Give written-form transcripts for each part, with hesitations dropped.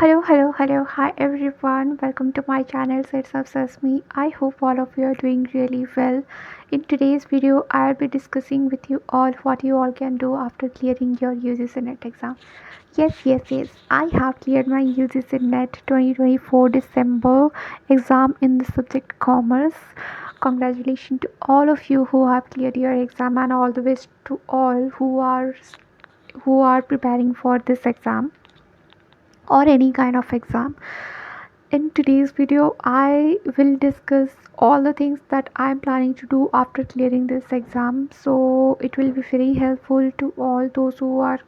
Hello. Hi everyone. Welcome to my channel Sets of Sesame. I hope all of you are doing really well. In today's video, I'll be discussing with you all what you all can do after clearing your UGC NET exam. Yes. I have cleared my UGC NET 2024 December exam in the subject Commerce. Congratulations to all of you who have cleared your exam, and all the best to all who are preparing for this exam or any kind of exam. In today's video, I will discuss all the things that I'm planning to do after clearing this exam. So it will be very helpful to all those who are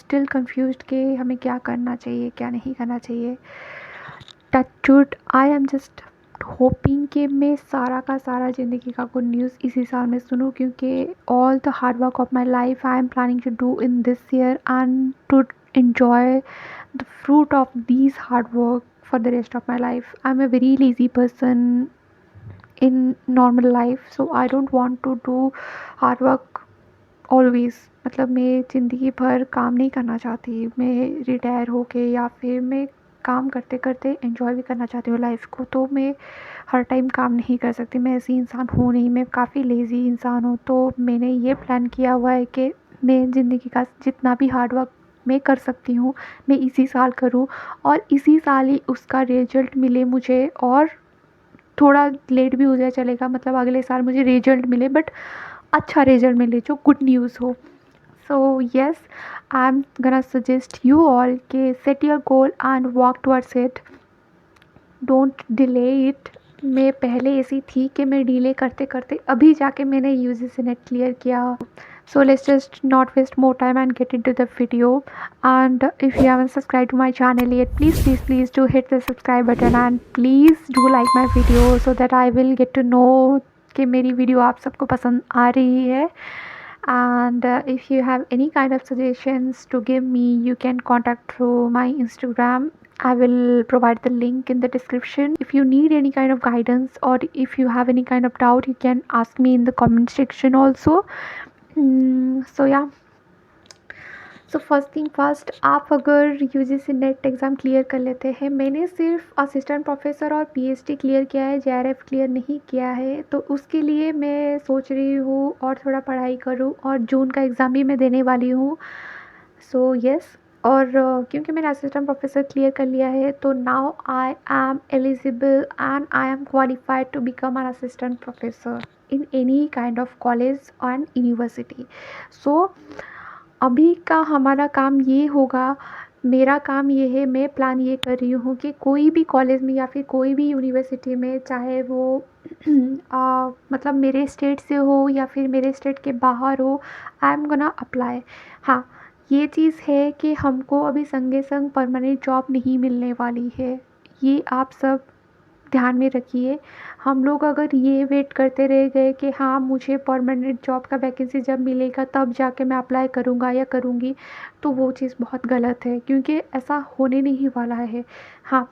still confused कि हमें क्या करना चाहिए क्या नहीं करना चाहिए. Touchwood I am just hoping कि मैं सारा का सारा ज़िंदगी का गुड न्यूज़ इसी साल में सुनूं, क्योंकि all the hard work of my life I am planning to do in this year and to enjoy the fruit of these hard work for the rest of my life. I'm a very lazy person in normal life, so I don't want to do hard work always. मतलब मैं ज़िंदगी भर काम नहीं करना चाहती. मैं retire होके या फिर मैं काम करते करते एंजॉय भी करना चाहती हूँ लाइफ को. तो मैं हर टाइम काम नहीं कर सकती. मैं ऐसी इंसान हूँ नहीं. मैं काफ़ी लेज़ी इंसान हूँ. तो मैंने ये प्लान किया हुआ है कि मैं ज़िंदगी का जितना भी हार्ड वर्क मैं कर सकती हूँ मैं इसी साल करूँ, और इसी साल ही उसका रिजल्ट मिले मुझे. और थोड़ा लेट भी हो जाए चलेगा, मतलब अगले साल मुझे रिजल्ट मिले, बट अच्छा रिजल्ट मिले जो गुड न्यूज़ हो. So yes, I'm gonna suggest you all कि set your goal and work towards it. Don't delay it. मैं पहले ऐसी थी कि मैं डिले करते करते अभी जाके मैंने UGC नेट क्लियर किया. So let's just not waste more time and get into the video. And if you haven't subscribed to my channel yet, please do hit the subscribe button and please do like my video so that I will get to know कि मेरी video आप सबको पसंद आ रही है. And if you have any kind of suggestions to give me, you can contact through my Instagram. I will provide the link in the description. If you need any kind of guidance or if you have any kind of doubt, you can ask me in the comment section also. So yeah. So first thing first, आप अगर UGC net exam clear कर लेते हैं, मैंने सिर्फ assistant professor और PhD clear किया है, JRF क्लियर नहीं किया है. तो उसके लिए मैं सोच रही हूँ और थोड़ा पढ़ाई करूँ, और जून का एग्ज़ाम भी मैं देने वाली हूँ. So yes. और क्योंकि मैंने असिस्टेंट प्रोफेसर क्लियर कर लिया है, तो now I am eligible and I am qualified to become an assistant professor in any kind of college and university. So अभी का हमारा काम ये होगा, मेरा काम ये है, मैं प्लान ये कर रही हूँ कि कोई भी कॉलेज में या फिर कोई भी यूनिवर्सिटी में, चाहे वो मतलब मेरे स्टेट से हो या फिर मेरे स्टेट के बाहर हो, आई एम गोना अप्लाई. हाँ, ये चीज़ है कि हमको अभी संगे संग परमानेंट जॉब नहीं मिलने वाली है. ये आप सब ध्यान में रखिए. हम लोग अगर ये वेट करते रह गए कि हाँ मुझे परमानेंट जॉब का वैकेंसी जब मिलेगा तब जाके मैं अप्लाई करूँगा या करूँगी, तो वो चीज़ बहुत गलत है, क्योंकि ऐसा होने नहीं वाला है. हाँ,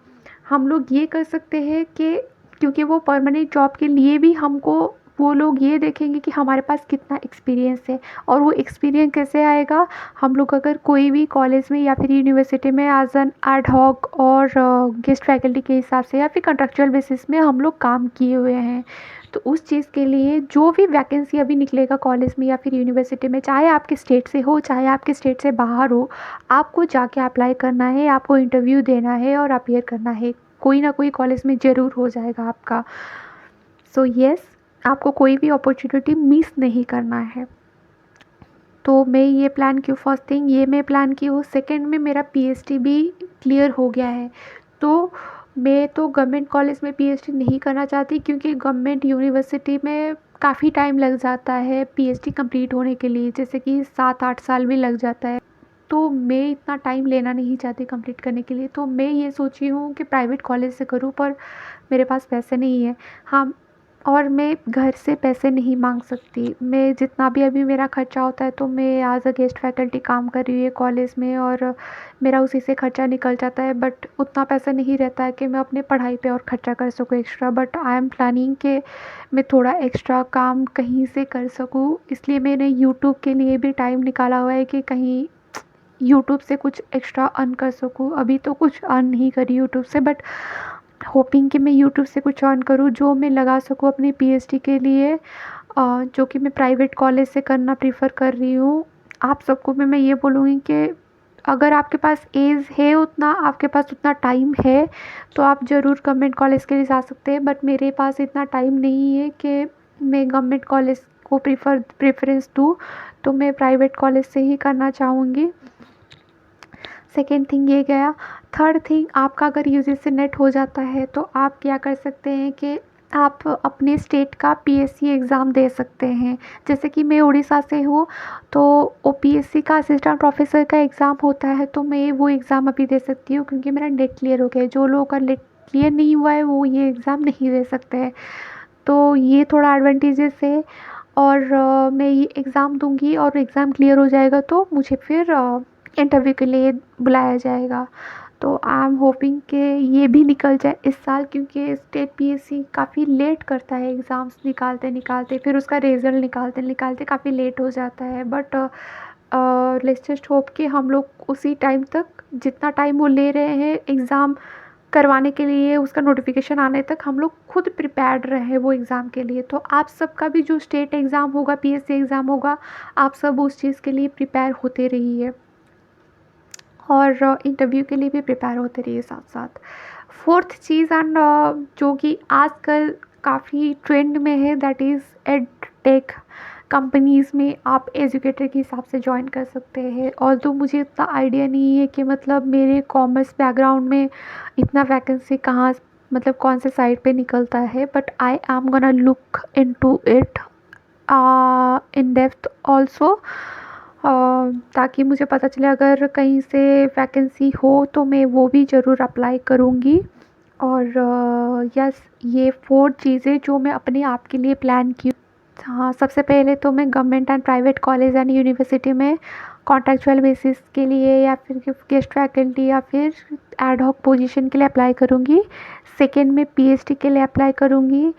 हम लोग ये कर सकते हैं कि क्योंकि वो परमानेंट जॉब के लिए भी हमको वो लोग ये देखेंगे कि हमारे पास कितना एक्सपीरियंस है. और वो एक्सपीरियंस कैसे आएगा, हम लोग अगर कोई भी कॉलेज में या फिर यूनिवर्सिटी में एज एन एड हॉक और गेस्ट फैकल्टी के हिसाब से या फिर कंट्रेक्चुअल बेसिस में हम लोग काम किए हुए हैं. तो उस चीज़ के लिए जो भी वैकेंसी अभी निकलेगा कॉलेज में या फिर यूनिवर्सिटी में, चाहे आपके स्टेट से हो चाहे आपके स्टेट से बाहर हो, आपको जाके अप्लाई करना है, आपको इंटरव्यू देना है और अपीयर करना है. कोई ना कोई कॉलेज में ज़रूर हो जाएगा आपका. सो येस, आपको कोई भी अपॉर्चुनिटी मिस नहीं करना है. तो मैं ये प्लान की, फर्स्ट थिंग ये मैं प्लान की हूँ. सेकेंड में मेरा PhD भी क्लियर हो गया है. तो मैं तो गवर्नमेंट कॉलेज में PhD नहीं करना चाहती, क्योंकि गवर्नमेंट यूनिवर्सिटी में काफ़ी टाइम लग जाता है PhD कंप्लीट होने के लिए, जैसे कि 7-8 साल भी लग जाता है. तो मैं इतना टाइम लेना नहीं चाहती कंप्लीट करने के लिए. तो मैं ये सोची हूँ कि प्राइवेट कॉलेज से करूँ, पर मेरे पास पैसे नहीं है. हाँ, और मैं घर से पैसे नहीं मांग सकती. मैं जितना भी अभी मेरा खर्चा होता है, तो मैं एज अ गेस्ट फैकल्टी काम कर रही हूँ कॉलेज में, और मेरा उसी से खर्चा निकल जाता है. बट उतना पैसा नहीं रहता है कि मैं अपने पढ़ाई पे और खर्चा कर सकूँ extra. But I am planning कि मैं थोड़ा एक्स्ट्रा काम कहीं से कर सकूँ. इसलिए मैंने यूट्यूब के लिए भी टाइम निकाला हुआ है कि कहीं यूट्यूब से कुछ एक्स्ट्रा अर्न कर सकूँ। अभी तो कुछ अर्न नहीं करी यूट्यूब से, बट होपिंग कि मैं यूट्यूब से कुछ अर्न करूँ जो मैं लगा सकूँ अपनी पीएचडी के लिए, जो कि मैं प्राइवेट कॉलेज से करना प्रेफर कर रही हूँ। आप सबको मैं ये बोलूँगी कि अगर आपके पास एज है उतना, आपके पास उतना टाइम है, तो आप ज़रूर गवर्नमेंट कॉलेज के लिए जा सकते हैं, बट मेरे पास इतना टाइम नहीं है कि मैं गवर्नमेंट कॉलेज को प्रेफरेंस दूँ, तो मैं प्राइवेट कॉलेज से ही करना चाहूँगी। सेकेंड थिंग ये गया। थर्ड थिंग, आपका अगर यूजीसी नेट हो जाता है तो आप क्या कर सकते हैं कि आप अपने स्टेट का पीएससी एग्ज़ाम दे सकते हैं। जैसे कि मैं उड़ीसा से हूँ, तो ओ पीएससी का असिस्टेंट प्रोफेसर का एग्ज़ाम होता है, तो मैं वो एग्ज़ाम अभी दे सकती हूँ क्योंकि मेरा नेट क्लियर हो गया है। जो लोगों का नेट क्लियर नहीं हुआ है वो ये एग्ज़ाम नहीं दे सकते हैं, तो ये थोड़ा एडवांटेजेस है। और मैं ये एग्ज़ाम दूंगी और एग्ज़ाम क्लियर हो जाएगा तो मुझे फिर इंटरव्यू के लिए बुलाया जाएगा। तो आई एम होपिंग कि ये भी निकल जाए इस साल, क्योंकि स्टेट पीएससी काफ़ी लेट करता है एग्ज़ाम्स निकालते निकालते, फिर उसका रिज़ल्ट निकालते निकालते काफ़ी लेट हो जाता है। बट लेट्स जस्ट होप कि हम लोग उसी टाइम तक, जितना टाइम वो ले रहे हैं एग्ज़ाम करवाने के लिए, उसका नोटिफिकेशन आने तक हम लोग खुद प्रिपेयर्ड रहे वो एग्ज़ाम के लिए। तो आप सबका भी जो स्टेट एग्ज़ाम होगा, पीएससी एग्ज़ाम होगा, आप सब उस चीज़ के लिए प्रिपेयर होते रहिए और इंटरव्यू के लिए भी प्रिपेयर होते रहिए साथ साथ। फोर्थ चीज़ एंड जो कि आजकल काफ़ी ट्रेंड में है, that is ed tech companies में आप एजुकेटर के हिसाब से ज्वाइन कर सकते हैं। और तो मुझे इतना आइडिया नहीं है कि मतलब मेरे कॉमर्स बैकग्राउंड में इतना वैकेंसी कहाँ, मतलब कौन से साइट पे निकलता है, but I am gonna look into it in depth also, ताकि मुझे पता चले अगर कहीं से वैकेंसी हो तो मैं वो भी ज़रूर अप्लाई करूँगी। और यस, ये 4 चीज़ें जो मैं अपने आप के लिए प्लान की। हाँ, सबसे पहले तो मैं government and private college and university में कॉन्ट्रैक्चुअल बेसिस के लिए या फिर गेस्ट फैकल्टी या फिर एड हॉक पोजीशन के लिए अप्लाई करूँगी। सेकेंड में पीएचडी के लिए अप्लाई करूँगी।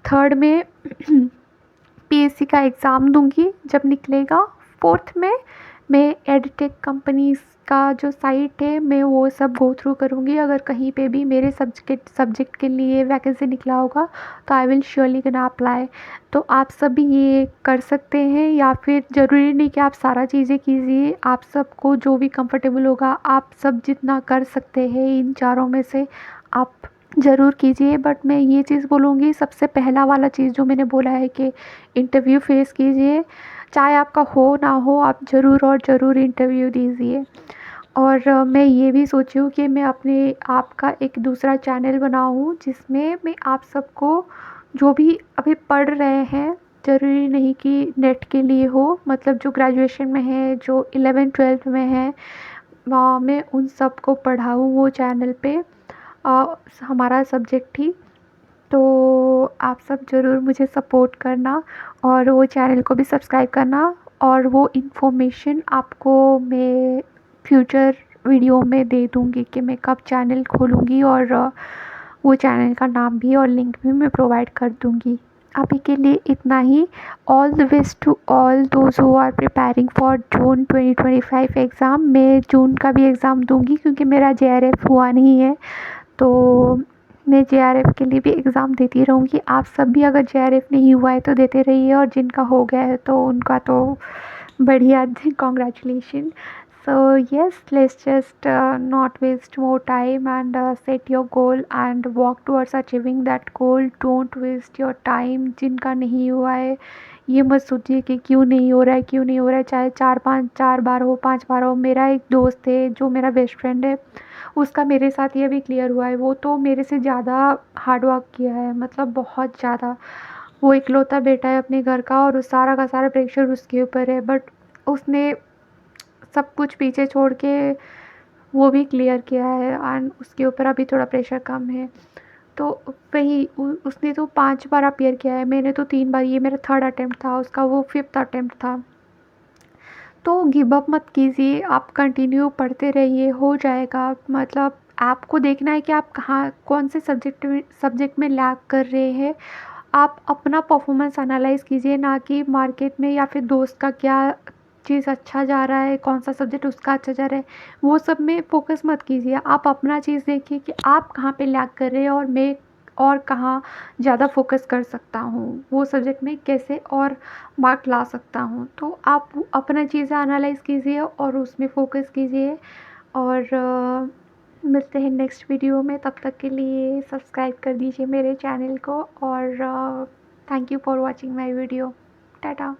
थर्ड में पीएससी का एग्ज़ाम दूंगी जब निकलेगा। फोर्थ में मैं एडटेक कंपनीज़ का जो साइट है मैं वो सब गो थ्रू करूँगी। अगर कहीं पे भी मेरे सब्जेक्ट के लिए वैकेंसी निकला होगा तो आई विल श्योरली गना अप्लाई। तो आप सब भी ये कर सकते हैं, या फिर ज़रूरी नहीं कि आप सारा चीज़ें कीजिए, आप सबको जो भी कंफर्टेबल होगा आप सब जितना कर सकते हैं इन चारों में से आप ज़रूर कीजिए। बट मैं ये चीज़ बोलूँगी, सबसे पहला वाला चीज़ जो मैंने बोला है कि इंटरव्यू फेस कीजिए, चाहे आपका हो ना हो, आप ज़रूर और ज़रूर इंटरव्यू दीजिए। और मैं ये भी सोची हूँ कि मैं अपने आप का एक दूसरा चैनल बनाऊँ जिसमें मैं आप सबको, जो भी अभी पढ़ रहे हैं, ज़रूरी नहीं कि नेट के लिए हो, मतलब जो ग्रेजुएशन में है, जो 11th-12th में है, मैं उन सबको पढ़ाऊँ वो चैनल पे, हमारा सब्जेक्ट ही। तो आप सब ज़रूर मुझे सपोर्ट करना और वो चैनल को भी सब्सक्राइब करना, और वो इन्फॉर्मेशन आपको मैं फ्यूचर वीडियो में दे दूँगी कि मैं कब चैनल खोलूँगी, और वो चैनल का नाम भी और लिंक भी मैं प्रोवाइड कर दूँगी। अभी के लिए इतना ही। All the best to all those who are preparing for June 2025 exam. मैं जून का भी एग्ज़ाम दूँगी क्योंकि मेरा जेआरएफ हुआ नहीं है, तो मैं जेआरएफ के लिए भी एग्ज़ाम देती रहूँगी। आप सब भी अगर जेआरएफ नहीं हुआ है तो देते रहिए, और जिनका हो गया है तो उनका तो बढ़िया, congratulation. So yes, let's just not waste more time and set your goal and walk towards achieving that goal. Don't waste your time. जिनका नहीं हुआ है ये मत सोचिए कि क्यों नहीं हो रहा है, क्यों नहीं हो रहा है, चाहे 4 बार हो, 5 बार हो। मेरा एक दोस्त है जो मेरा बेस्ट फ्रेंड है, उसका मेरे साथ ये भी क्लियर हुआ है। वो तो मेरे से ज़्यादा हार्ड वर्क किया है, मतलब बहुत ज़्यादा। वो इकलौता बेटा है अपने घर का और उस सारा का सारा प्रेशर उसके ऊपर है, बट उसने सब कुछ पीछे छोड़ के वो भी क्लियर किया है, एंड उसके ऊपर अभी थोड़ा प्रेशर कम है। तो वही उसने तो 5 बार अपीयर किया है, मैंने तो 3 बार, ये मेरा थर्ड अटेम्प्ट था, उसका वो फिफ्थ अटेम्प्ट था। तो गिव अप मत कीजिए, आप कंटिन्यू पढ़ते रहिए, हो जाएगा। मतलब आपको देखना है कि आप कहाँ, कौन से सब्जेक्ट में लैग कर रहे हैं। आप अपना परफॉर्मेंस एनालाइज़ कीजिए, ना कि मार्केट में या फिर दोस्त का क्या चीज़ अच्छा जा रहा है, कौन-सा सब्जेक्ट उसका अच्छा जा रहा है, वो सब में फ़ोकस मत कीजिए। आप अपना चीज़ देखिए कि आप कहाँ पे लैग कर रहे हैं और मैं और कहाँ ज़्यादा फ़ोकस कर सकता हूँ, वो सब्जेक्ट में कैसे और मार्क ला सकता हूँ। तो आप अपना चीज़ें एनालाइज़ कीजिए और उसमें फ़ोकस कीजिए और मिलते हैं नेक्स्ट वीडियो में। तब तक के लिए सब्सक्राइब कर दीजिए मेरे चैनल को और thank you for watching my video. Tata.